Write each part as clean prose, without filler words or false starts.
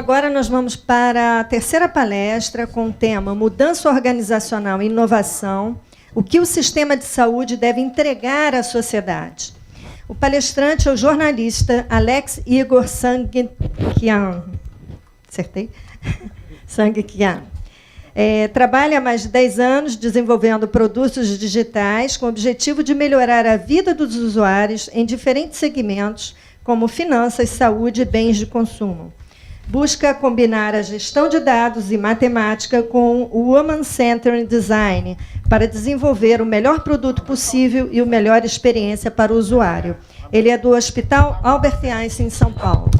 agora nós vamos para a terceira palestra com o tema Mudança Organizacional e Inovação, o que o sistema de saúde deve entregar à sociedade. O palestrante é o jornalista Alex Igor Sanguian. Acertei? Sanguian. Trabalha há mais de 10 anos desenvolvendo produtos digitais com o objetivo de melhorar a vida dos usuários em diferentes segmentos, como finanças, saúde e bens de consumo. Busca combinar a gestão de dados e matemática com o Woman-Centered Design para desenvolver o melhor produto possível e a melhor experiência para o usuário. Ele é do Hospital Albert Einstein, em São Paulo.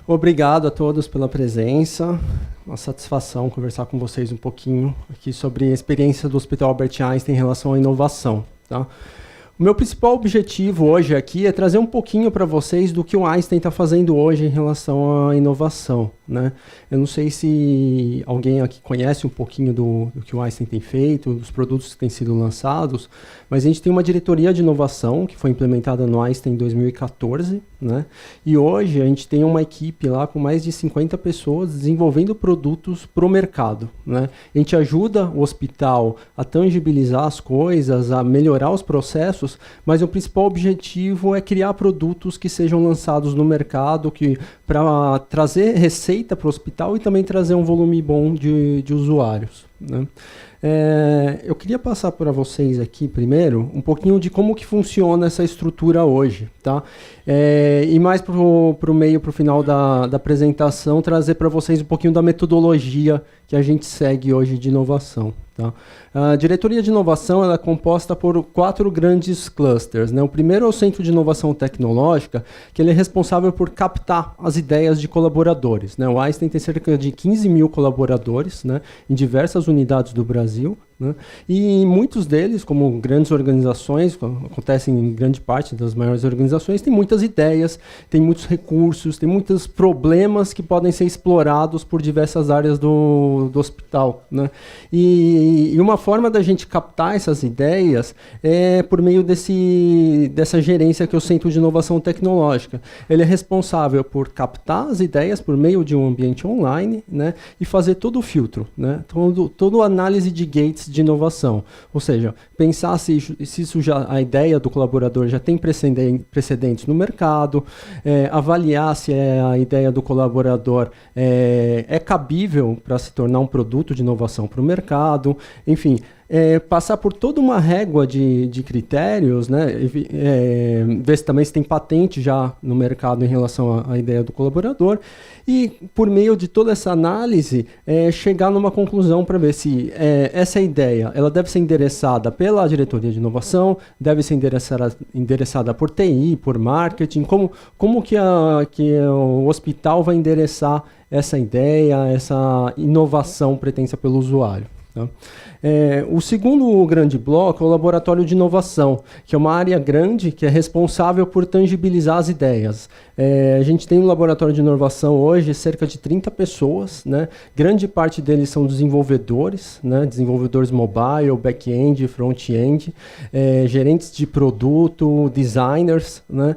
Obrigado a todos pela presença. Uma satisfação conversar com vocês um pouquinho aqui sobre a experiência do Hospital Albert Einstein em relação à inovação. Tá? O meu principal objetivo hoje aqui é trazer um pouquinho para vocês do que o Einstein está fazendo hoje em relação à inovação, né? Eu não sei se alguém aqui conhece um pouquinho do que o Einstein tem feito, dos produtos que têm sido lançados, mas a gente tem uma diretoria de inovação que foi implementada no Einstein em 2014, né? E hoje a gente tem uma equipe lá com mais de 50 pessoas desenvolvendo produtos para o mercado, né? A gente ajuda o hospital a tangibilizar as coisas, a melhorar os processos, mas o principal objetivo é criar produtos que sejam lançados no mercado, para trazer receita para o hospital e também trazer um volume bom de usuários, né? Eu queria passar para vocês aqui primeiro um pouquinho de como que funciona essa estrutura hoje, tá? E mais para o final da apresentação trazer para vocês um pouquinho da metodologia que a gente segue hoje de inovação, tá? A diretoria de inovação ela é composta por 4 grandes clusters, né? O primeiro é o Centro de Inovação Tecnológica, que ele é responsável por captar as ideias de colaboradores, né? O Einstein tem cerca de 15 mil colaboradores, né, em diversas unidades do Brasil, né? E muitos deles, como grandes organizações, acontecem em grande parte das maiores organizações, têm muitas ideias, têm muitos recursos, têm muitos problemas que podem ser explorados por diversas áreas do hospital, né? E uma forma da gente captar essas ideias é por meio dessa gerência que é o Centro de Inovação Tecnológica. Ele é responsável por captar as ideias por meio de um ambiente online, né, e fazer todo o filtro, né, toda a análise de gates de inovação, ou seja, pensar se isso a ideia do colaborador já tem precedentes no mercado, avaliar se a ideia do colaborador é cabível para se tornar um produto de inovação para o mercado, enfim, passar por toda uma régua de critérios, né, ver se também se tem patente já no mercado em relação à ideia do colaborador e, por meio de toda essa análise, chegar numa conclusão para ver se essa ideia ela deve ser endereçada pela diretoria de inovação, deve ser endereçada por TI, por marketing, como que o hospital vai endereçar essa ideia, essa inovação pretensa pelo usuário. Tá? O segundo grande bloco é o laboratório de inovação, que é uma área grande que é responsável por tangibilizar as ideias. A gente tem um laboratório de inovação hoje, cerca de 30 pessoas, né? Grande parte deles são desenvolvedores, né? Desenvolvedores mobile, back-end, front-end, gerentes de produto, designers, né?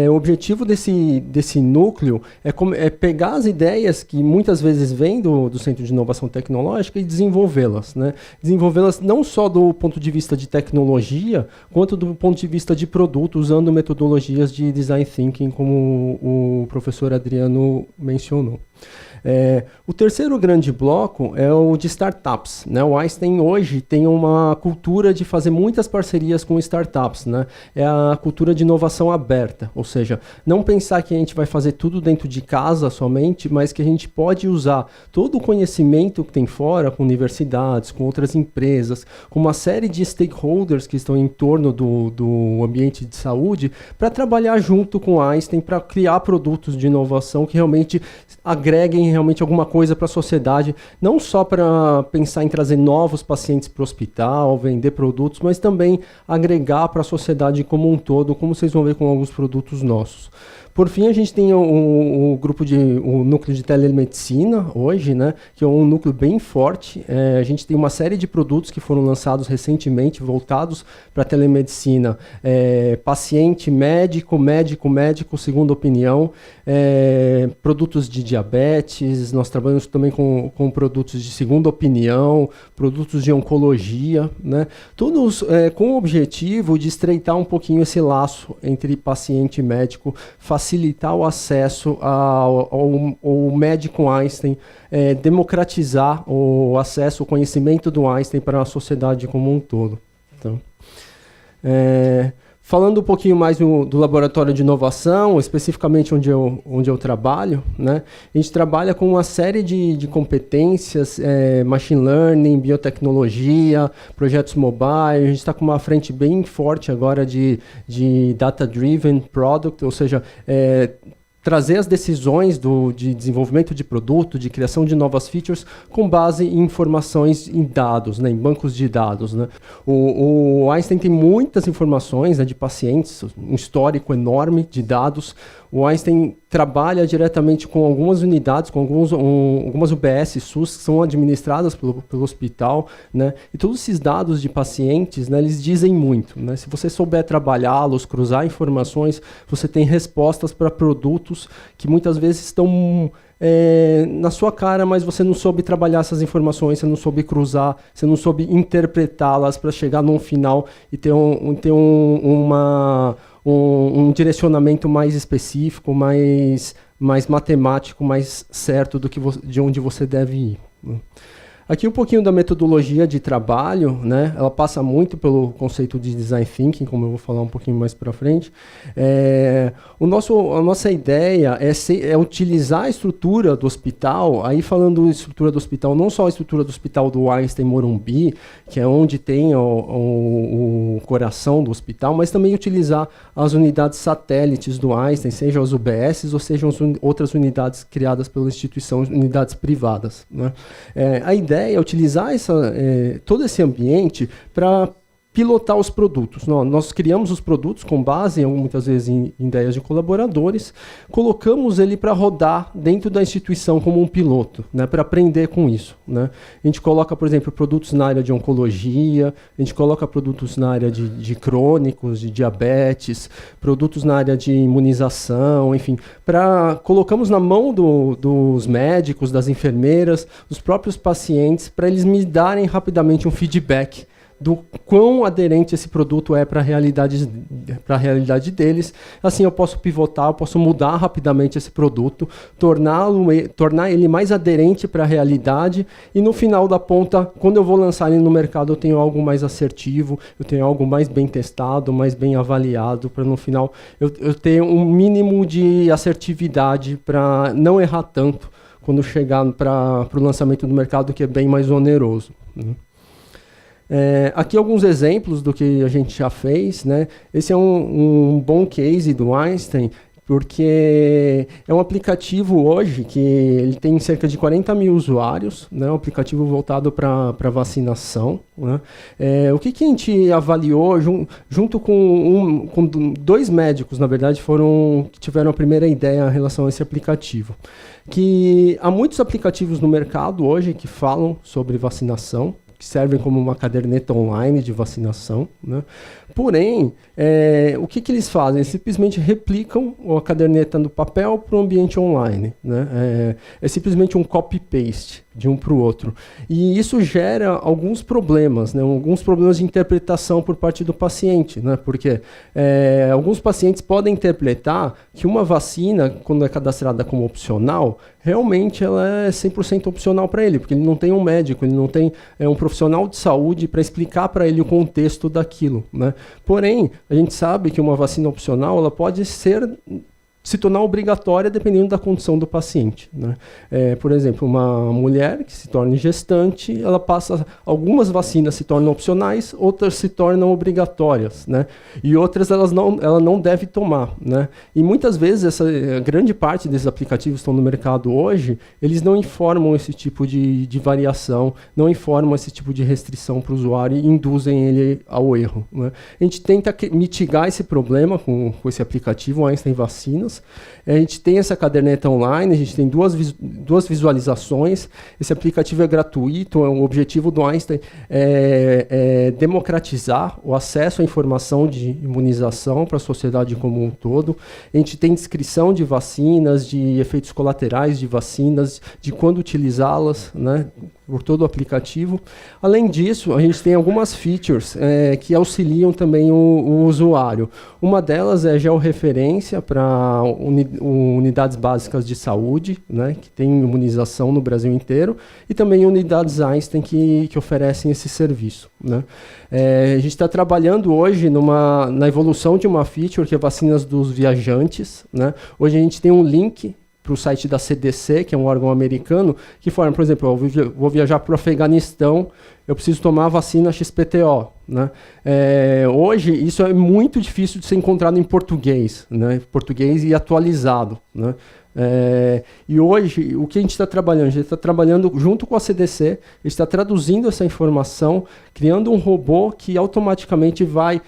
O objetivo desse núcleo é pegar as ideias que muitas vezes vêm do Centro de Inovação Tecnológica e desenvolvê-las, né? Desenvolvê-las não só do ponto de vista de tecnologia, quanto do ponto de vista de produto, usando metodologias de design thinking, como o professor Adriano mencionou. O terceiro grande bloco é o de startups, né? O Einstein hoje tem uma cultura de fazer muitas parcerias com startups, né? É a cultura de inovação aberta, ou seja, não pensar que a gente vai fazer tudo dentro de casa somente, mas que a gente pode usar todo o conhecimento que tem fora, com universidades, com outras empresas, com uma série de stakeholders que estão em torno do ambiente de saúde, para trabalhar junto com o Einstein, para criar produtos de inovação que realmente agreguem realmente alguma coisa para a sociedade, não só para pensar em trazer novos pacientes para o hospital, vender produtos, mas também agregar para a sociedade como um todo, como vocês vão ver com alguns produtos nossos. Por fim, a gente tem o núcleo de telemedicina hoje, né, que é um núcleo bem forte. A gente tem uma série de produtos que foram lançados recentemente, voltados para telemedicina. Paciente, médico, segunda opinião, produtos de diabetes, pacientes, nós trabalhamos também com produtos de segunda opinião, produtos de oncologia, né? Todos com o objetivo de estreitar um pouquinho esse laço entre paciente e médico, facilitar o acesso ao médico Einstein, democratizar o acesso, o conhecimento do Einstein para a sociedade como um todo. Então, falando um pouquinho mais do laboratório de inovação, especificamente onde eu trabalho, né? A gente trabalha com uma série de competências, machine learning, biotecnologia, projetos mobile. A gente está com uma frente bem forte agora de data-driven product, ou seja, trazer as decisões de desenvolvimento de produto, de criação de novas features, com base em informações em dados, né, em bancos de dados. Né. O Einstein tem muitas informações, né, de pacientes, um histórico enorme de dados. O Einstein trabalha diretamente com algumas unidades, com algumas UBS SUS que são administradas pelo hospital, né? E todos esses dados de pacientes, né, eles dizem muito, né? Se você souber trabalhá-los, cruzar informações, você tem respostas para produtos que muitas vezes estão na sua cara, mas você não soube trabalhar essas informações, você não soube cruzar, você não soube interpretá-las para chegar num final e ter um direcionamento mais específico, mais matemático, mais certo de onde você deve ir. Aqui um pouquinho da metodologia de trabalho, né? Ela passa muito pelo conceito de design thinking, como eu vou falar um pouquinho mais para frente. A nossa ideia é utilizar a estrutura do hospital, aí falando estrutura do hospital, não só a estrutura do hospital do Einstein Morumbi, que é onde tem o coração do hospital, mas também utilizar as unidades satélites do Einstein, sejam as UBSs ou sejam outras unidades criadas pela instituição, unidades privadas, né? A ideia é utilizar todo esse ambiente para pilotar os produtos. Nós criamos os produtos com base, muitas vezes, em ideias de colaboradores, colocamos ele para rodar dentro da instituição como um piloto, né, para aprender com isso. Né. A gente coloca, por exemplo, produtos na área de oncologia, a gente coloca produtos na área de crônicos, de diabetes, produtos na área de imunização, enfim, colocamos na mão dos médicos, das enfermeiras, dos próprios pacientes, para eles me darem rapidamente um feedback do quão aderente esse produto é para a realidade deles. Assim eu posso pivotar, eu posso mudar rapidamente esse produto, tornar ele mais aderente para a realidade e no final da ponta, quando eu vou lançar ele no mercado, eu tenho algo mais assertivo, eu tenho algo mais bem testado, mais bem avaliado, para no final eu ter um mínimo de assertividade para não errar tanto quando chegar para o lançamento do mercado, que é bem mais oneroso. Né? Aqui alguns exemplos do que a gente já fez, né? Esse é um bom case do Einstein, porque é um aplicativo hoje que ele tem cerca de 40 mil usuários, né? Um aplicativo voltado para vacinação. Né? O que a gente avaliou junto com dois médicos, na verdade, que tiveram a primeira ideia em relação a esse aplicativo. Que há muitos aplicativos no mercado hoje que falam sobre vacinação, que servem como uma caderneta online de vacinação, né? Porém, o que eles fazem? Eles simplesmente replicam a caderneta no papel para o ambiente online. Né? É simplesmente um copy-paste de um para o outro. E isso gera alguns problemas, né? Alguns problemas de interpretação por parte do paciente. Né? Porque alguns pacientes podem interpretar que uma vacina, quando é cadastrada como opcional, realmente ela é 100% opcional para ele, porque ele não tem um médico, ele não tem um profissional de saúde para explicar para ele o contexto daquilo. Né? Porém, a gente sabe que uma vacina opcional ela pode se tornar obrigatória dependendo da condição do paciente. Né? Por exemplo, uma mulher que se torne gestante, algumas vacinas se tornam opcionais, outras se tornam obrigatórias, né? E outras ela não deve tomar. Né? E muitas vezes, grande parte desses aplicativos que estão no mercado hoje, eles não informam esse tipo de variação, não informam esse tipo de restrição para o usuário e induzem ele ao erro. Né? A gente tenta mitigar esse problema com esse aplicativo, o Einstein Vacinas, vacinas. A gente tem essa caderneta online, a gente tem duas visualizações. Esse aplicativo é gratuito, o objetivo do Einstein é democratizar o acesso à informação de imunização para a sociedade como um todo. A gente tem descrição de vacinas, de efeitos colaterais de vacinas, de quando utilizá-las, né, por todo o aplicativo. Além disso, a gente tem algumas features que auxiliam também o usuário. Uma delas é a georreferência para unidades básicas de saúde, né, que tem imunização no Brasil inteiro, e também unidades Einstein que oferecem esse serviço, né. A gente está trabalhando hoje na evolução de uma feature que é vacinas dos viajantes, né. Hoje a gente tem um link para o site da CDC, que é um órgão americano, que forma, por exemplo, eu vou viajar para o Afeganistão, eu preciso tomar a vacina XPTO, né? Hoje, isso é muito difícil de ser encontrado em português, né? Português e atualizado, né? E hoje, o que a gente está trabalhando? A gente está trabalhando junto com a CDC, a gente está traduzindo essa informação, criando um robô que automaticamente vai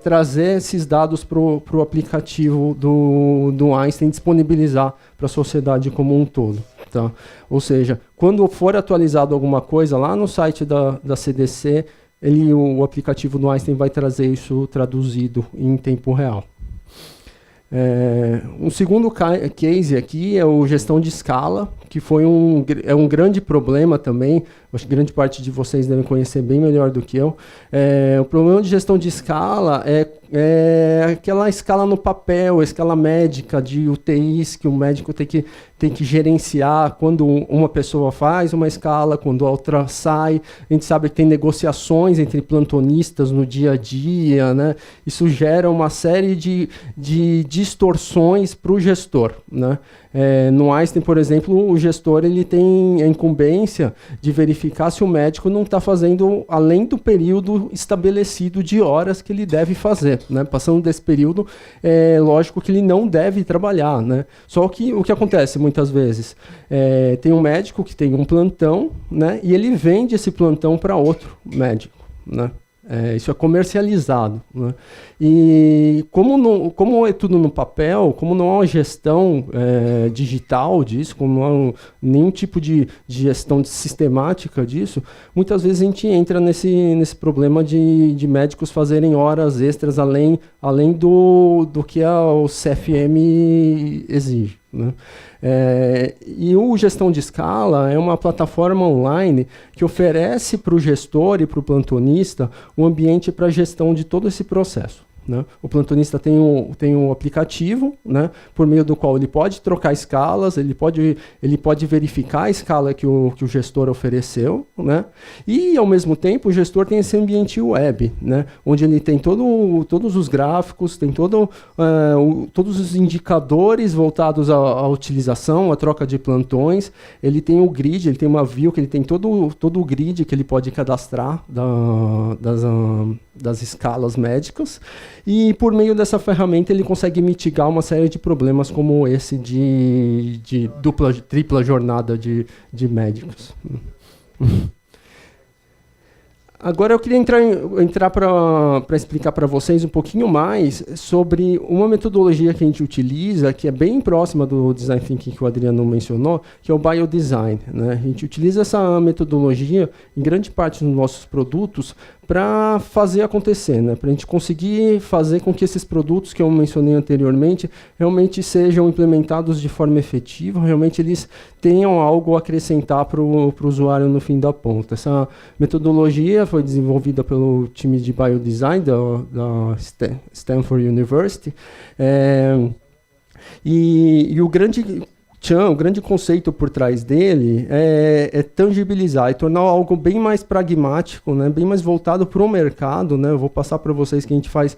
trazer esses dados para o aplicativo do Einstein, disponibilizar para a sociedade como um todo. Tá? Ou seja, quando for atualizado alguma coisa lá no site da CDC, o aplicativo do Einstein vai trazer isso traduzido em tempo real. Um segundo case aqui é o gestão de escala, que foi um grande problema também. Acho que grande parte de vocês devem conhecer bem melhor do que eu. O problema de gestão de escala é aquela escala no papel, a escala médica de UTIs que o médico tem que gerenciar quando uma pessoa faz uma escala, quando a outra sai. A gente sabe que tem negociações entre plantonistas no dia a dia, né? Isso gera uma série de distorções para o gestor, né? No Einstein, por exemplo, o gestor ele tem a incumbência de verificar se o médico não está fazendo além do período estabelecido de horas que ele deve fazer, né? Passando desse período, é lógico que ele não deve trabalhar, né? Só que o que acontece muitas vezes, tem um médico que tem um plantão, né? E ele vende esse plantão para outro médico, né? Isso é comercializado, né? E como é tudo no papel, como não há uma gestão digital disso, como não há nenhum tipo de gestão sistemática disso, muitas vezes a gente entra nesse problema de médicos fazerem horas extras além do que o CFM exige, né? E o Gestão de Escala é uma plataforma online que oferece para o gestor e para o plantonista um ambiente para a gestão de todo esse processo, né? O plantonista tem um aplicativo, né, por meio do qual ele pode trocar escalas, ele pode verificar a escala que o gestor ofereceu, né, e ao mesmo tempo o gestor tem esse ambiente web, né, onde ele tem todos os gráficos, tem todos os indicadores voltados à utilização, à troca de plantões. Ele tem o grid, ele tem uma view que ele tem todo o grid que ele pode cadastrar das escalas médicas, e por meio dessa ferramenta ele consegue mitigar uma série de problemas como esse de tripla jornada de médicos. Agora eu queria entrar para explicar para vocês um pouquinho mais sobre uma metodologia que a gente utiliza, que é bem próxima do Design Thinking que o Adriano mencionou, que é o Biodesign, né? A gente utiliza essa metodologia em grande parte dos nossos produtos para fazer acontecer, né? Para a gente conseguir fazer com que esses produtos que eu mencionei anteriormente realmente sejam implementados de forma efetiva, realmente eles tenham algo a acrescentar para o usuário no fim da ponta. Essa metodologia foi desenvolvida pelo time de Biodesign da Stanford University, e o grande conceito por trás dele é tangibilizar e tornar algo bem mais pragmático, né, bem mais voltado para o mercado, né. Eu vou passar para vocês que a gente faz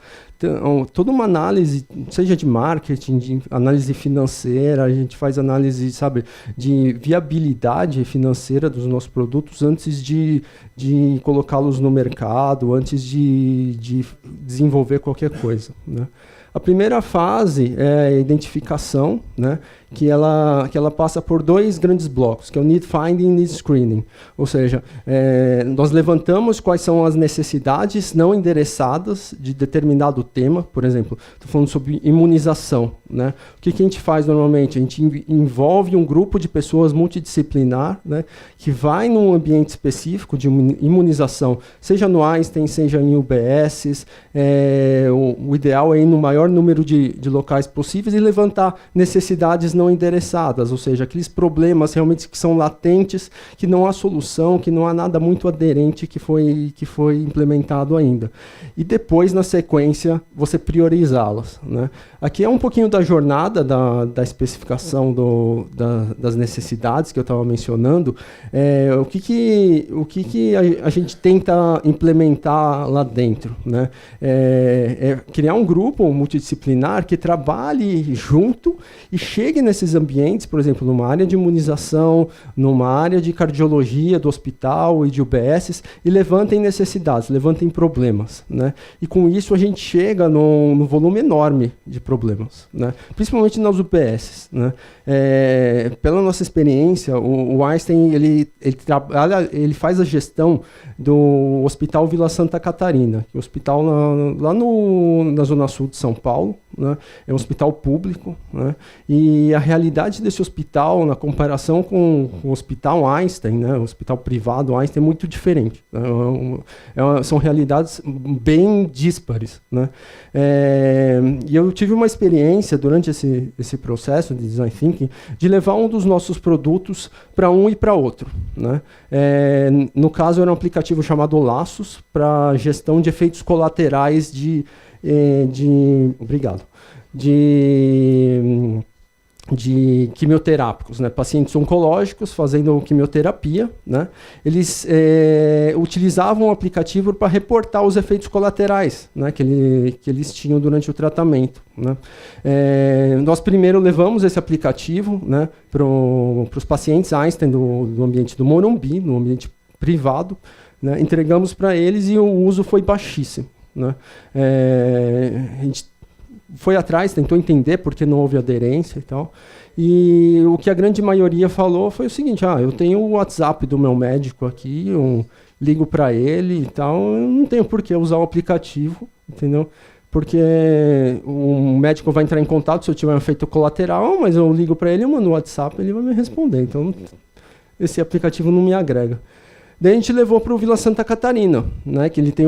toda uma análise, seja de marketing, de análise financeira, a gente faz análise, sabe, de viabilidade financeira dos nossos produtos antes de colocá-los no mercado, antes de desenvolver qualquer coisa, né. A primeira fase é a identificação, né, que ela passa por 2 grandes blocos, que é o Need Finding e Need Screening. Ou seja, nós levantamos quais são as necessidades não endereçadas de determinado tema. Por exemplo, estou falando sobre imunização, né? O que a gente faz normalmente? A gente envolve um grupo de pessoas multidisciplinar, né, que vai num ambiente específico de imunização, seja no Einstein, seja em UBSs. O ideal é ir no maior número de locais possíveis e levantar necessidades não endereçadas, ou seja, aqueles problemas realmente que são latentes, que não há solução, que não há nada muito aderente que foi implementado ainda. E depois, na sequência, você priorizá-las, né? Aqui é um pouquinho da jornada da especificação das necessidades que eu estava mencionando. O que a gente tenta implementar lá dentro, né? Criar um grupo multidisciplinar que trabalhe junto e chegue nesses ambientes, por exemplo, numa área de imunização, numa área de cardiologia do hospital e de UBSs, e levantem necessidades, levantem problemas, né? E com isso a gente chega no volume enorme de problemas, né? Principalmente nas UBSs, né? Pela nossa experiência, o Einstein ele faz a gestão do Hospital Vila Santa Catarina, que é um hospital lá na Zona Sul de São Paulo, né? É um hospital público, né? E a realidade desse hospital, na comparação com o Hospital Einstein, né? O hospital privado Einstein, é muito diferente, né? São realidades bem díspares, né? E eu tive uma experiência durante esse processo de Design Thinking de levar um dos nossos produtos para um e para outro, né? No caso, era um aplicativo chamado Laços para gestão de efeitos colaterais de quimioterápicos, né? Pacientes oncológicos fazendo quimioterapia, né? Eles utilizavam o aplicativo para reportar os efeitos colaterais, né? que eles tinham durante o tratamento, né? Nós primeiro levamos esse aplicativo, né, para os pacientes Einstein do ambiente do Morumbi, no ambiente privado, né? Entregamos para eles e o uso foi baixíssimo, né? A gente foi atrás, tentou entender por que não houve aderência e tal. E o que a grande maioria falou foi o seguinte: eu tenho o WhatsApp do meu médico aqui, eu ligo para ele e tal, eu não tenho por que usar o aplicativo, entendeu? Porque o médico vai entrar em contato se eu tiver um efeito colateral, mas eu ligo para ele, eu mando o WhatsApp, ele vai me responder. Então, esse aplicativo não me agrega. Daí a gente levou para o Vila Santa Catarina, né, que ele tem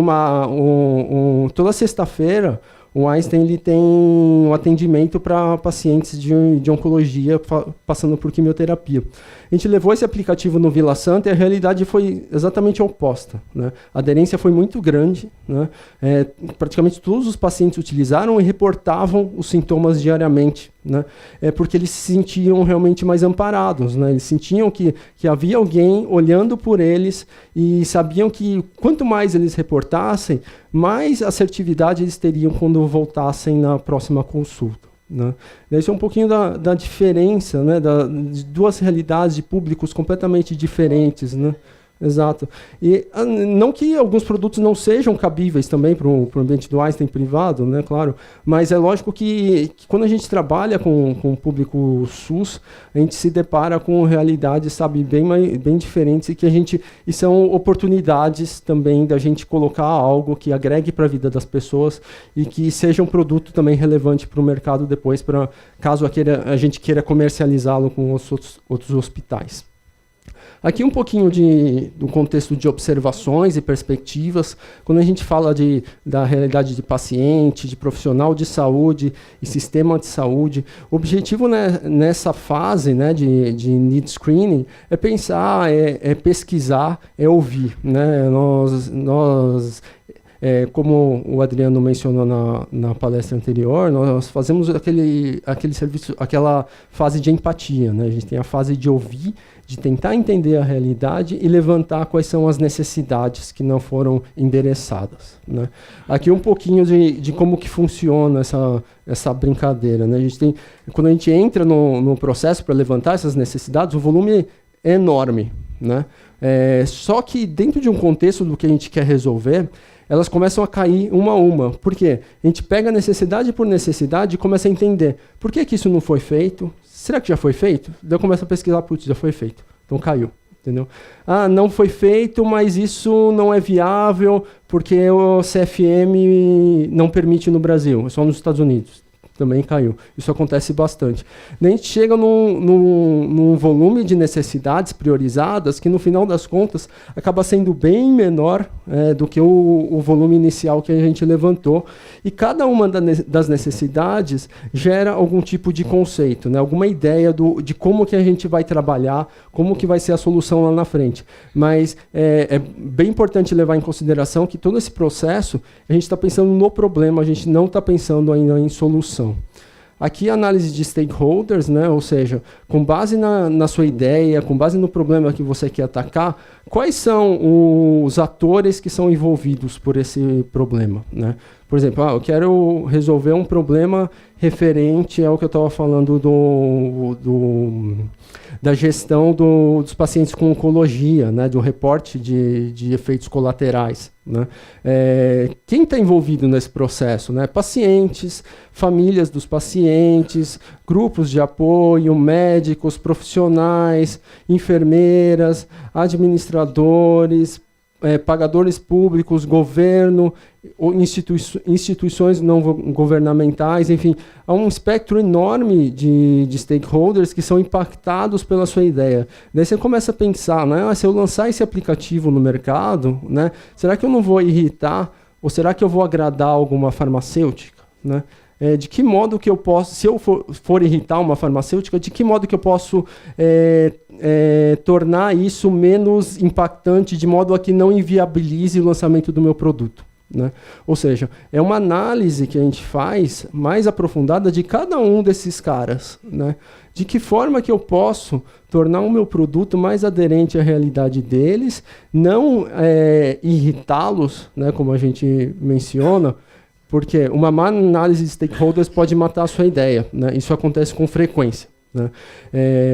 toda sexta-feira, o Einstein ele tem um atendimento para pacientes de oncologia passando por quimioterapia. A gente levou esse aplicativo no Vila Santa e a realidade foi exatamente oposta, né? A aderência foi muito grande, né? Praticamente todos os pacientes utilizaram e reportavam os sintomas diariamente, né? Porque eles se sentiam realmente mais amparados, né? Eles sentiam que havia alguém olhando por eles e sabiam que quanto mais eles reportassem, mais assertividade eles teriam quando voltassem na próxima consulta, né? Esse é um pouquinho da diferença, né, de duas realidades de públicos completamente diferentes, né? Exato. E não que alguns produtos não sejam cabíveis também para o ambiente do Einstein privado, né, claro, mas é lógico que quando a gente trabalha com o público SUS, a gente se depara com realidades, sabe, bem diferentes e são oportunidades também da gente colocar algo que agregue para a vida das pessoas e que seja um produto também relevante para o mercado depois, caso a gente queira comercializá-lo com os outros hospitais. Aqui um pouquinho do contexto de observações e perspectivas. Quando a gente fala da realidade de paciente, de profissional de saúde e sistema de saúde, o objetivo, né, nessa fase, né, de need screening é pensar, é pesquisar, é ouvir, né? Como o Adriano mencionou na palestra anterior, nós fazemos aquele serviço, aquela fase de empatia, né? A gente tem a fase de ouvir, de tentar entender a realidade e levantar quais são as necessidades que não foram endereçadas, né? Aqui um pouquinho de como que funciona essa brincadeira, né? Quando a gente entra no processo para levantar essas necessidades, o volume é enorme, né? Só que dentro de um contexto do que a gente quer resolver, elas começam a cair uma a uma. Por quê? A gente pega necessidade por necessidade e começa a entender por que isso não foi feito. Será que já foi feito? Daí eu começo a pesquisar, putz, já foi feito. Então caiu. Entendeu? Ah, não foi feito, mas isso não é viável porque o CFM não permite no Brasil, é só nos Estados Unidos. Também caiu. Isso acontece bastante. A gente chega num volume de necessidades priorizadas que, no final das contas, acaba sendo bem menor do que o volume inicial que a gente levantou. E cada uma das necessidades gera algum tipo de conceito, né? Alguma ideia de como que a gente vai trabalhar, como que vai ser a solução lá na frente. Mas é bem importante levar em consideração que todo esse processo, a gente está pensando no problema, a gente não está pensando ainda em solução. Aqui a análise de stakeholders, né? Ou seja, com base na sua ideia, com base no problema que você quer atacar, quais são os atores que são envolvidos por esse problema, né? Por exemplo, eu quero resolver um problema referente ao que eu estava falando da gestão dos pacientes com oncologia, né, do reporte de efeitos colaterais. Né? Quem está envolvido nesse processo? Né? Pacientes, famílias dos pacientes, grupos de apoio, médicos, profissionais, enfermeiras, administradores, pagadores públicos, governo, instituições não governamentais, enfim, há um espectro enorme de stakeholders que são impactados pela sua ideia. Daí você começa a pensar, né, se eu lançar esse aplicativo no mercado, né, será que eu não vou irritar, ou será que eu vou agradar alguma farmacêutica? Né? De que modo que eu posso, se eu for irritar uma farmacêutica, de que modo que eu posso tornar isso menos impactante, de modo a que não inviabilize o lançamento do meu produto? Né? Ou seja, é uma análise que a gente faz mais aprofundada de cada um desses caras. Né? De que forma que eu posso tornar o meu produto mais aderente à realidade deles, não irritá-los, né, como a gente menciona, porque uma má análise de stakeholders pode matar a sua ideia. Né? Isso acontece com frequência. Né?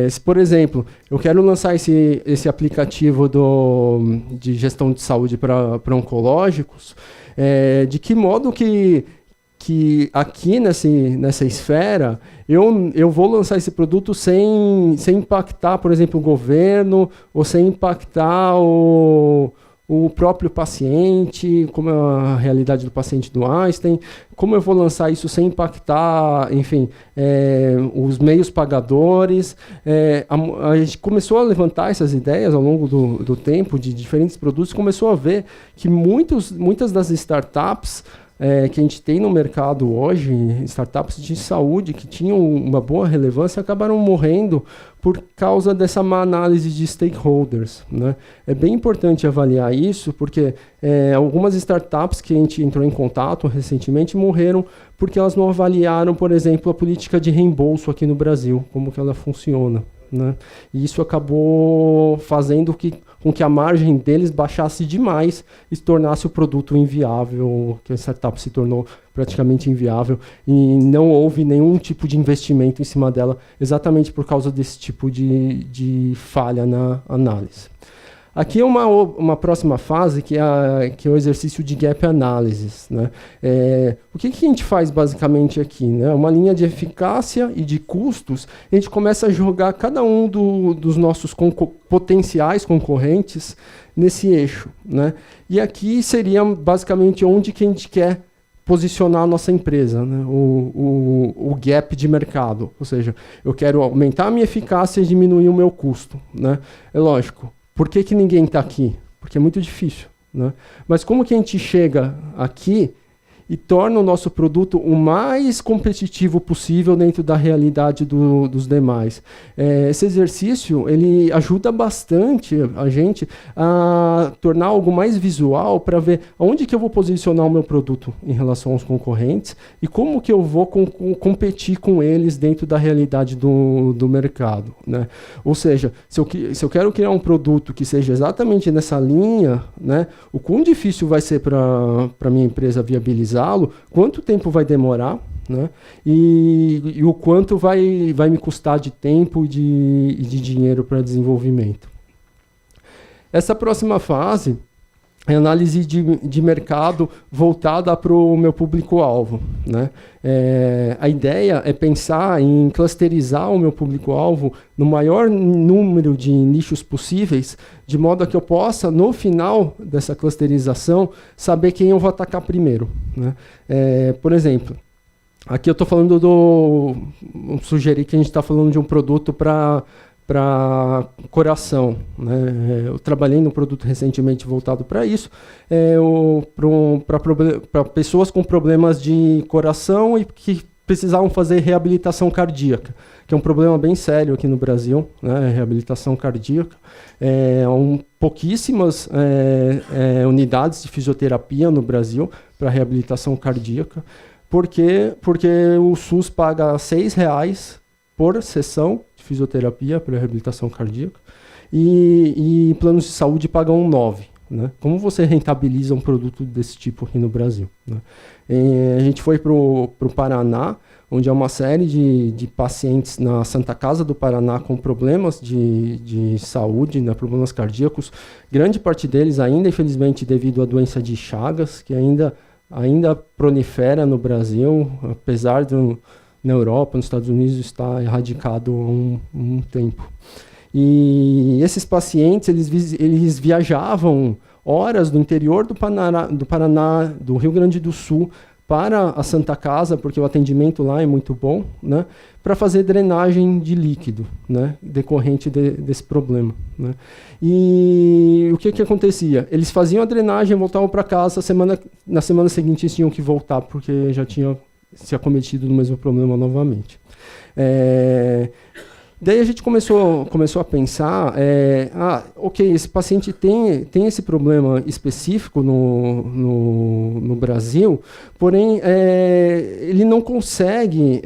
Se, por exemplo, eu quero lançar esse aplicativo de gestão de saúde para oncológicos, de que modo que aqui nessa esfera eu vou lançar esse produto sem impactar, por exemplo, o governo, ou sem impactar o próprio paciente, como é a realidade do paciente do Einstein, como eu vou lançar isso sem impactar, enfim, os meios pagadores. A gente começou a levantar essas ideias ao longo do tempo, de diferentes produtos, começou a ver que muitas das startups que a gente tem no mercado hoje, startups de saúde que tinham uma boa relevância, acabaram morrendo por causa dessa má análise de stakeholders. Né? É bem importante avaliar isso, porque algumas startups que a gente entrou em contato recentemente morreram porque elas não avaliaram, por exemplo, a política de reembolso aqui no Brasil, como que ela funciona. Né? E isso acabou fazendo com que a margem deles baixasse demais e se tornasse o produto inviável, que a startup se tornou praticamente inviável, e não houve nenhum tipo de investimento em cima dela, exatamente por causa desse tipo de falha na análise. Aqui é uma próxima fase, que é o exercício de gap analysis. Né? O que a gente faz basicamente aqui? Né? Uma linha de eficácia e de custos, a gente começa a jogar cada um dos nossos potenciais concorrentes nesse eixo. Né? E aqui seria basicamente onde que a gente quer posicionar a nossa empresa, né? o gap de mercado. Ou seja, eu quero aumentar a minha eficácia e diminuir o meu custo. Né? É lógico. Por que ninguém está aqui? Porque é muito difícil. Né? Mas como que a gente chega aqui e torna o nosso produto o mais competitivo possível dentro da realidade dos demais? Esse exercício ele ajuda bastante a gente a tornar algo mais visual para ver onde que eu vou posicionar o meu produto em relação aos concorrentes e como que eu vou competir com eles dentro da realidade do mercado. Né? Ou seja, se eu quero criar um produto que seja exatamente nessa linha, né, o quão difícil vai ser para a minha empresa viabilizar, quanto tempo vai demorar, né? E o quanto vai me custar de tempo e de dinheiro para desenvolvimento. Essa próxima fase análise de mercado voltada para o meu público-alvo, né? A ideia é pensar em clusterizar o meu público-alvo no maior número de nichos possíveis, de modo a que eu possa, no final dessa clusterização, saber quem eu vou atacar primeiro, né? Por exemplo, aqui eu estou falando vamos sugerir que a gente está falando de um produto para coração, né? Eu trabalhei num produto recentemente voltado para isso, para pessoas com problemas de coração e que precisavam fazer reabilitação cardíaca, que é um problema bem sério aqui no Brasil, né? Reabilitação cardíaca. Pouquíssimas unidades de fisioterapia no Brasil para reabilitação cardíaca. Por quê? Porque o SUS paga R$6 por sessão de fisioterapia para reabilitação cardíaca e planos de saúde pagam 9. Né? Como você rentabiliza um produto desse tipo aqui no Brasil? Né? A gente foi para o Paraná, onde há uma série de pacientes na Santa Casa do Paraná com problemas de saúde, né, problemas cardíacos. Grande parte deles ainda, infelizmente, devido à doença de Chagas, que ainda prolifera no Brasil, apesar de na Europa, nos Estados Unidos, está erradicado há um tempo. E esses pacientes, eles viajavam horas do interior do Paraná, do Rio Grande do Sul, para a Santa Casa, porque o atendimento lá é muito bom, né, para fazer drenagem de líquido, né, decorrente desse problema. Né. E o que acontecia? Eles faziam a drenagem, voltavam para casa, na semana seguinte eles tinham que voltar, porque já tinha se acometido do mesmo problema novamente. Daí a gente começou a pensar, ok, esse paciente tem esse problema específico no Brasil, porém ele não consegue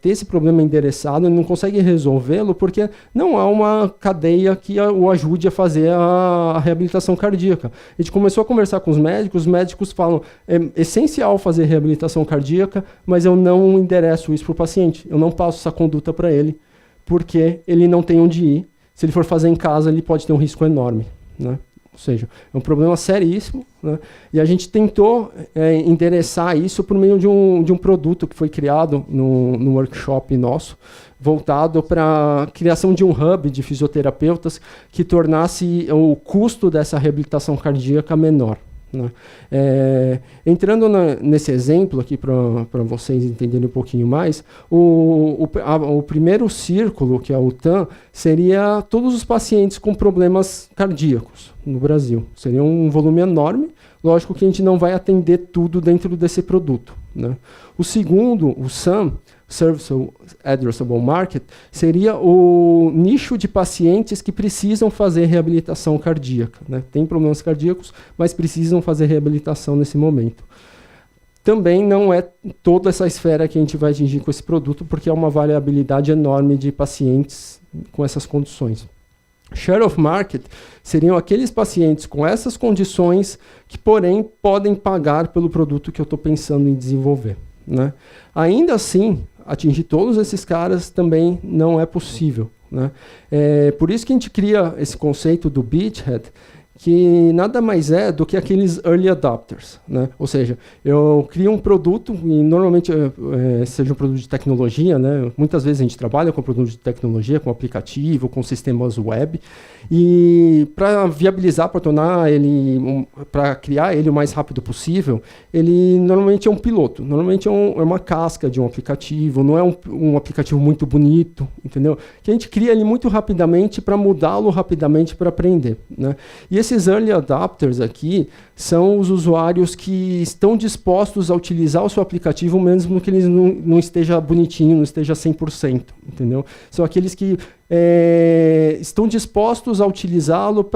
ter esse problema endereçado, ele não consegue resolvê-lo porque não há uma cadeia que o ajude a fazer a reabilitação cardíaca. A gente começou a conversar com os médicos falam, é essencial fazer reabilitação cardíaca, mas eu não endereço isso para o paciente, eu não passo essa conduta para ele, porque ele não tem onde ir. Se ele for fazer em casa, ele pode ter um risco enorme, né? Ou seja, é um problema seríssimo, né? E a gente tentou endereçar isso por meio de um produto que foi criado no workshop nosso, voltado para a criação de um hub de fisioterapeutas que tornasse o custo dessa reabilitação cardíaca menor. Né? Entrando nesse exemplo aqui para vocês entenderem um pouquinho mais, o primeiro círculo, que é o TAM, seria todos os pacientes com problemas cardíacos no Brasil. Seria um volume enorme, lógico que a gente não vai atender tudo dentro desse produto. Né? O segundo, o SAM, Serviceable Addressable Market, seria o nicho de pacientes que precisam fazer reabilitação cardíaca. Né? Tem problemas cardíacos, mas precisam fazer reabilitação nesse momento. Também não é toda essa esfera que a gente vai atingir com esse produto, porque há uma variabilidade enorme de pacientes com essas condições. Share of Market seriam aqueles pacientes com essas condições que, porém, podem pagar pelo produto que eu estou pensando em desenvolver. Né? Ainda assim, atingir todos esses caras também não é possível. Né? Por isso que a gente cria esse conceito do beachhead, que nada mais é do que aqueles early adopters. Né? Ou seja, eu crio um produto, e normalmente seja um produto de tecnologia, né? Muitas vezes a gente trabalha com produto de tecnologia, com aplicativo, com sistemas web, e para viabilizar, para tornar ele, para criar ele o mais rápido possível, ele normalmente é um piloto, normalmente é uma casca de um aplicativo, não é um aplicativo muito bonito, entendeu? Que a gente cria ele muito rapidamente para mudá-lo rapidamente para aprender. Né? E esses early adopters aqui são os usuários que estão dispostos a utilizar o seu aplicativo mesmo que ele não esteja bonitinho, não esteja 100%, entendeu? São aqueles que estão dispostos a utilizá-lo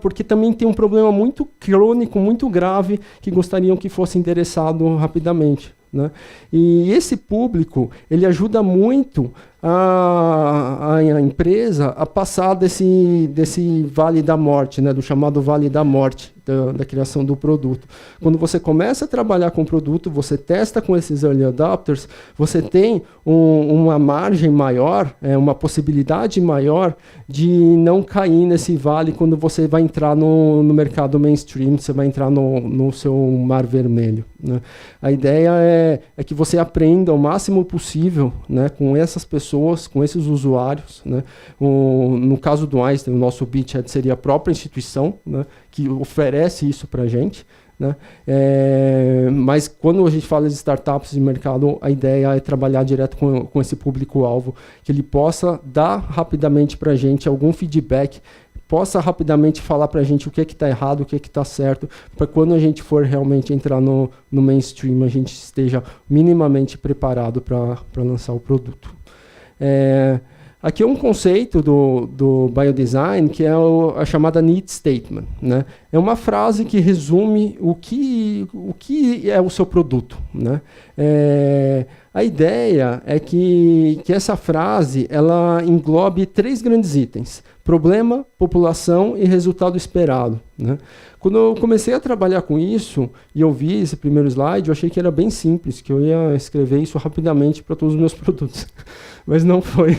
porque também tem um problema muito crônico, muito grave, que gostariam que fosse endereçado rapidamente. Né? E esse público, ele ajuda muito a empresa a passar desse vale da morte, né, do chamado vale da morte da criação do produto. Quando você começa a trabalhar com o produto, você testa com esses early adopters, você tem uma margem maior, uma possibilidade maior de não cair nesse vale quando você vai entrar no mercado mainstream, você vai entrar no seu mar vermelho, né? A ideia é que você aprenda o máximo possível, né, com essas pessoas, com esses usuários, né? No caso do Einstein, o nosso beachhead seria a própria instituição, né, que oferece isso para a gente, né? Mas quando a gente fala de startups de mercado, a ideia é trabalhar direto com esse público-alvo, que ele possa dar rapidamente para a gente algum feedback, possa rapidamente falar para a gente o que é que está errado, o que é que está certo, para quando a gente for realmente entrar no mainstream, a gente esteja minimamente preparado para lançar o produto. Aqui é um conceito do biodesign que é a chamada need statement, né? É uma frase que resume o que é o seu produto, né? A ideia é que essa frase ela englobe 3 grandes itens: problema, população e resultado esperado, né? Quando eu comecei a trabalhar com isso e eu vi esse primeiro slide, eu achei que era bem simples, que eu ia escrever isso rapidamente para todos os meus produtos, mas não foi.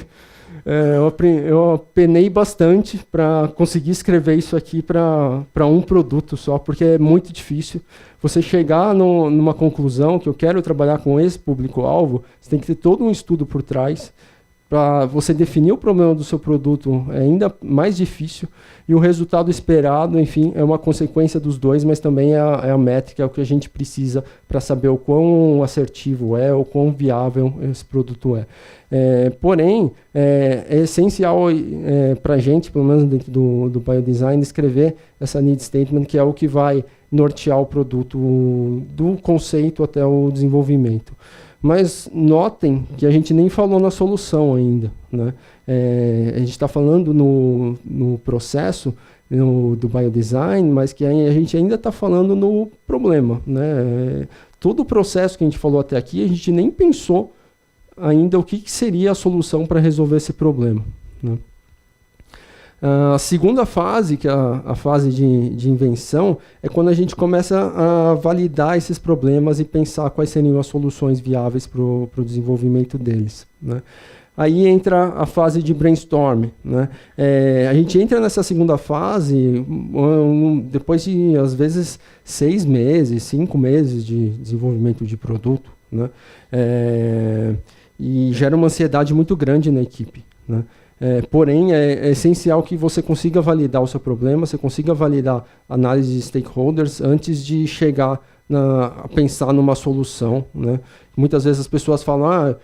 Eu penei bastante para conseguir escrever isso aqui para um produto só, porque é muito difícil. Você chegar numa conclusão que eu quero trabalhar com esse público-alvo, você tem que ter todo um estudo por trás. Para você definir o problema do seu produto é ainda mais difícil, e o resultado esperado, enfim, é uma consequência dos dois, mas também é a métrica, é o que a gente precisa para saber o quão assertivo é, o quão viável esse produto é. Porém, é essencial para a gente, pelo menos dentro do biodesign, escrever essa need statement, que é o que vai nortear o produto do conceito até o desenvolvimento. Mas notem que a gente nem falou na solução ainda, né? A gente está falando no processo do biodesign, mas que a gente ainda está falando no problema, né? Todo o processo que a gente falou até aqui, a gente nem pensou ainda o que seria a solução para resolver esse problema, né? A segunda fase, que é a fase de invenção, é quando a gente começa a validar esses problemas e pensar quais seriam as soluções viáveis para o desenvolvimento deles, né? Aí entra a fase de brainstorm, né? A gente entra nessa segunda fase depois de, às vezes, 6 meses, 5 meses de desenvolvimento de produto, né? E gera uma ansiedade muito grande na equipe, né? Porém, é essencial que você consiga validar o seu problema, você consiga validar a análise de stakeholders antes de chegar a pensar numa solução, né? Muitas vezes as pessoas falam,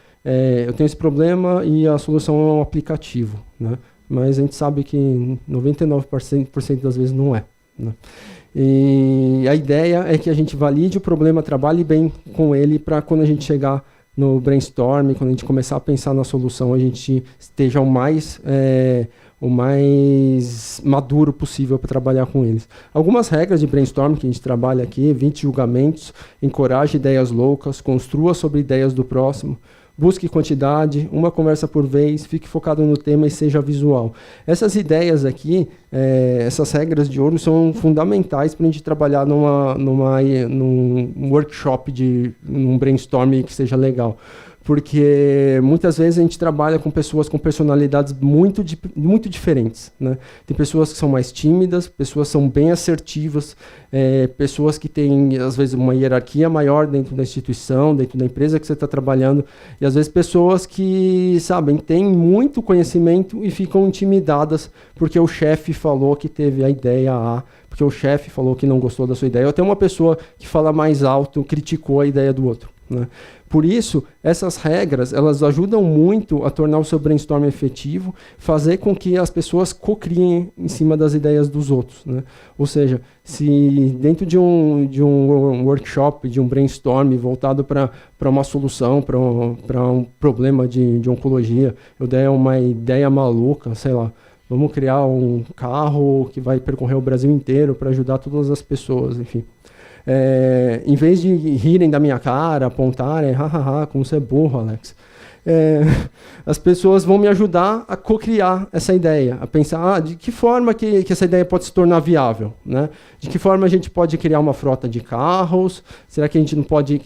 eu tenho esse problema e a solução é um aplicativo, né? Mas a gente sabe que 99% das vezes não é, né? E a ideia é que a gente valide o problema, trabalhe bem com ele para quando a gente chegar no brainstorm, quando a gente começar a pensar na solução, a gente esteja o mais maduro possível para trabalhar com eles. Algumas regras de brainstorm que a gente trabalha aqui: evite julgamentos, encoraje ideias loucas, construa sobre ideias do próximo, busque quantidade, uma conversa por vez, fique focado no tema e seja visual. Essas ideias aqui, essas regras de ouro são fundamentais para a gente trabalhar num workshop, num brainstorm que seja legal. Porque muitas vezes a gente trabalha com pessoas com personalidades muito diferentes, né? Tem pessoas que são mais tímidas, pessoas que são bem assertivas, pessoas que têm, às vezes, uma hierarquia maior dentro da instituição, dentro da empresa que você está trabalhando, e às vezes pessoas que, sabem, têm muito conhecimento e ficam intimidadas porque o chefe falou que teve a ideia A, porque o chefe falou que não gostou da sua ideia, ou até uma pessoa que fala mais alto criticou a ideia do outro, né? Por isso, essas regras, elas ajudam muito a tornar o seu brainstorm efetivo, fazer com que as pessoas cocriem em cima das ideias dos outros, né? Ou seja, se dentro de um workshop, de um brainstorm voltado para uma solução, para um problema de oncologia, eu der uma ideia maluca, sei lá, vamos criar um carro que vai percorrer o Brasil inteiro para ajudar todas as pessoas, enfim. Em vez de rirem da minha cara, apontarem, hahaha, como você é burro, Alex. as pessoas vão me ajudar a co-criar essa ideia, a pensar de que forma que essa ideia pode se tornar viável, né? De que forma a gente pode criar uma frota de carros, será que a gente não pode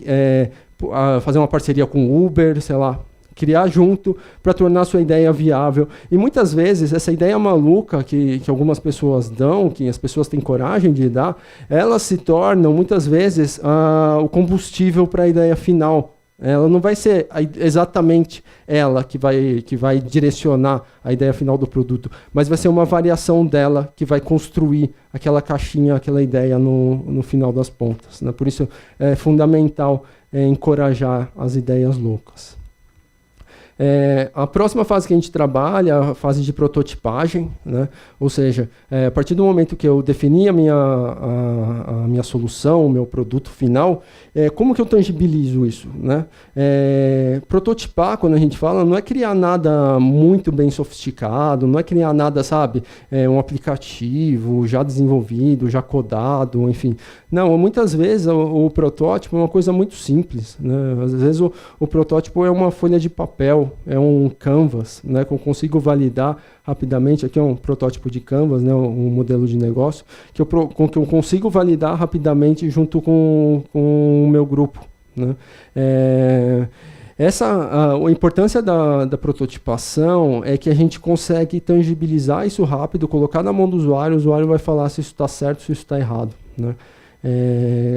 fazer uma parceria com o Uber, sei lá, criar junto para tornar a sua ideia viável. E muitas vezes essa ideia maluca que algumas pessoas dão, que as pessoas têm coragem de dar, elas se tornam muitas vezes o combustível para a ideia final. Ela não vai ser exatamente ela que vai direcionar a ideia final do produto, mas vai ser uma variação dela que vai construir aquela caixinha, aquela ideia no final das pontas, né? Por isso é fundamental encorajar as ideias loucas. A próxima fase que a gente trabalha é a fase de prototipagem, né? Ou seja, a partir do momento que eu defini a minha solução, o meu produto final, como que eu tangibilizo isso, né? Prototipar, quando a gente fala, não é criar nada muito bem sofisticado, não é criar nada, sabe, um aplicativo já desenvolvido, já codado, enfim. Não, muitas vezes o protótipo é uma coisa muito simples, né? Às vezes o protótipo é uma folha de papel, é um canvas, né, que eu consigo validar rapidamente. Aqui é um protótipo de canvas, né, um modelo de negócio, que eu consigo validar rapidamente junto com o meu grupo, né? A importância da prototipação é que a gente consegue tangibilizar isso rápido, colocar na mão do usuário, o usuário vai falar se isso está certo, se isso está errado, né?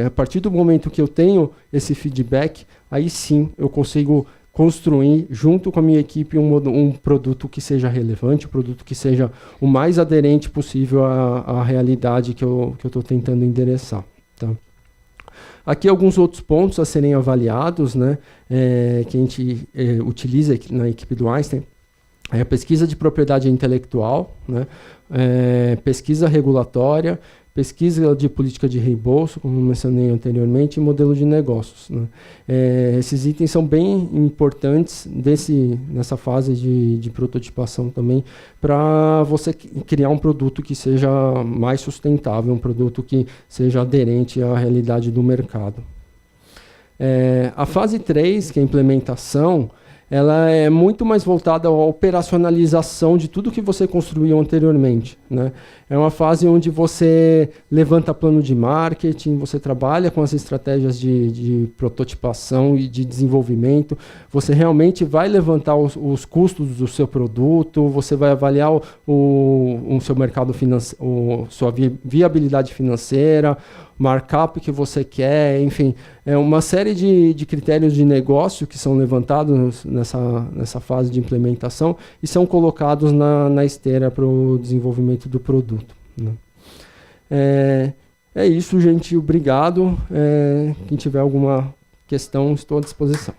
A partir do momento que eu tenho esse feedback, aí sim eu consigo construir, junto com a minha equipe, um produto que seja relevante, um produto que seja o mais aderente possível à realidade que eu estou tentando endereçar, tá? Aqui alguns outros pontos a serem avaliados, né, que a gente utiliza na equipe do Einstein. A pesquisa de propriedade intelectual, né, pesquisa regulatória, pesquisa de política de reembolso, como mencionei anteriormente, e modelo de negócios, né? Esses itens são bem importantes nessa fase de prototipação também, para você criar um produto que seja mais sustentável, um produto que seja aderente à realidade do mercado. A fase 3, que é a implementação, ela é muito mais voltada à operacionalização de tudo que você construiu anteriormente, né? É uma fase onde você levanta plano de marketing, você trabalha com as estratégias de prototipação e de desenvolvimento, você realmente vai levantar os custos do seu produto, você vai avaliar o seu mercado financeiro, sua viabilidade financeira, markup que você quer, enfim, é uma série de critérios de negócio que são levantados nessa fase de implementação e são colocados na esteira para o desenvolvimento do produto, né? É isso, gente. Obrigado. Quem tiver alguma questão, estou à disposição.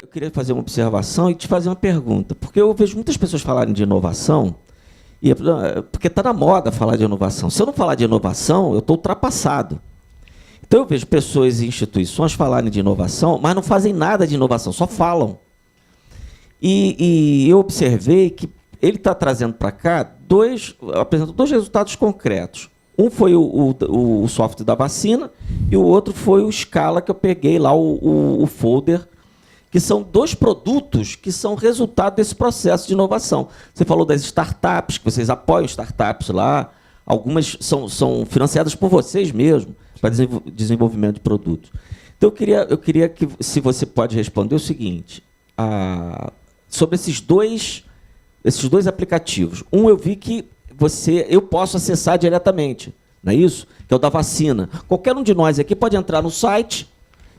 Eu queria fazer uma observação e te fazer uma pergunta, porque eu vejo muitas pessoas falarem de inovação, porque está na moda falar de inovação. Se eu não falar de inovação, eu estou ultrapassado. Então, eu vejo pessoas e instituições falarem de inovação, mas não fazem nada de inovação, só falam. E eu observei que ele está trazendo para cá apresentou dois resultados concretos. Um foi o software da vacina e o outro foi o Scala, que eu peguei lá, o folder, que são dois produtos que são resultado desse processo de inovação. Você falou das startups, que vocês apoiam startups lá, algumas são financiadas por vocês mesmos, para desenvolvimento de produtos. Então, eu queria que, se você pode responder o seguinte, sobre esses dois aplicativos. Um, eu vi que eu posso acessar diretamente, não é isso? Que é o da vacina. Qualquer um de nós aqui pode entrar no site.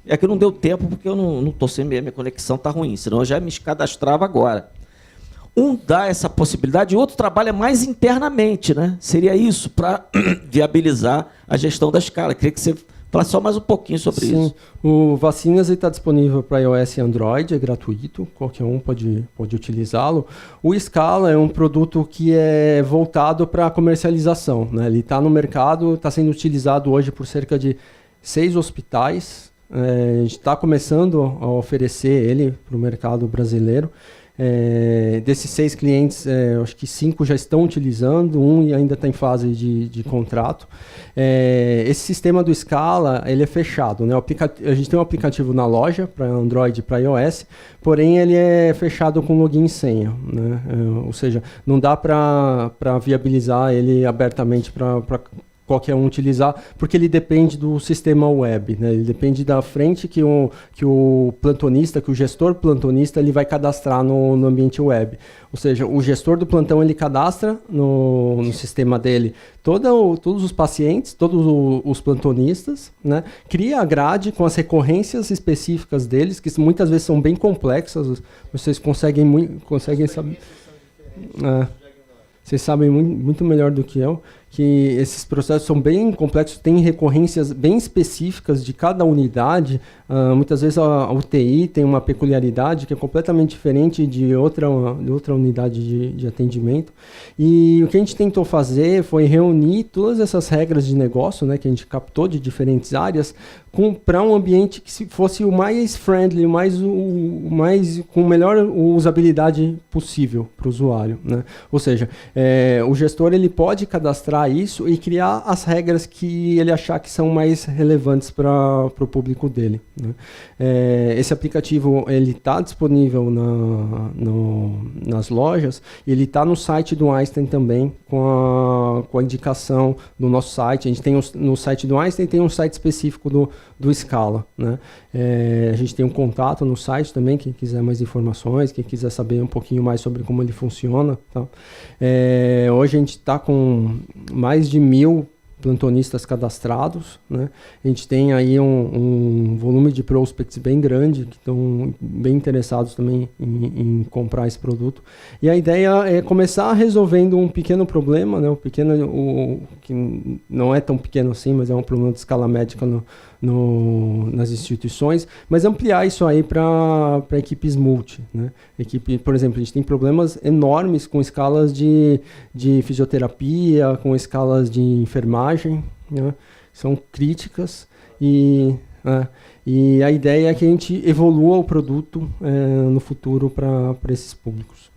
É que não deu tempo, porque eu não estou sem minha conexão, está ruim, senão eu já me cadastrava agora. Um dá essa possibilidade e o outro trabalha mais internamente, né? Seria isso, para viabilizar a gestão da escala. Queria que você falasse só mais um pouquinho sobre isso. Sim, o Vacinas está disponível para iOS e Android, é gratuito, qualquer um pode utilizá-lo. O Scala é um produto que é voltado para a comercialização, né? Ele está no mercado, está sendo utilizado hoje por cerca de 6 hospitais A gente está começando a oferecer ele para o mercado brasileiro. Desses 6 clientes, acho que 5 já estão utilizando, 1 ainda está em fase de contrato. Esse sistema do Scala, ele é fechado, né? A gente tem um aplicativo na loja para Android e para iOS, porém ele é fechado com login e senha, né? Ou seja, não dá para viabilizar ele abertamente para qualquer um utilizar, porque ele depende do sistema web, né? Ele depende da frente que o plantonista, que o gestor plantonista, ele vai cadastrar no ambiente web. Ou seja, o gestor do plantão, ele cadastra no sistema dele todos os pacientes, todos os plantonistas, né? Cria a grade com as recorrências específicas deles, que muitas vezes são bem complexas, vocês conseguem saber... Vocês sabem muito melhor do que eu, que esses processos são bem complexos, têm recorrências bem específicas de cada unidade. Muitas vezes a UTI tem uma peculiaridade que é completamente diferente de outra unidade de atendimento. E o que a gente tentou fazer foi reunir todas essas regras de negócio, né, que a gente captou de diferentes áreas, para um ambiente que fosse o mais friendly, com melhor usabilidade possível para o usuário, né? Ou seja, o gestor ele pode cadastrar isso e criar as regras que ele achar que são mais relevantes para o público dele, né? Esse aplicativo ele está disponível nas lojas, ele está no site do Einstein também, com a indicação do nosso site. A gente tem no site do Einstein tem um site específico do Scala, né? A gente tem um contato no site também, quem quiser mais informações, quem quiser saber um pouquinho mais sobre como ele funciona, tá? Hoje a gente está com mais de 1000 plantonistas cadastrados, né? A gente tem aí um volume de prospects bem grande, que estão bem interessados também em comprar esse produto. E a ideia é começar resolvendo um pequeno problema, né? Que não é tão pequeno assim, mas é um problema de escala médica nas instituições, mas ampliar isso aí para equipes multi, né? Por exemplo, a gente tem problemas enormes com escalas de fisioterapia, com escalas de enfermagem, né? São críticas e a ideia é que a gente evolua o produto no futuro para esses públicos.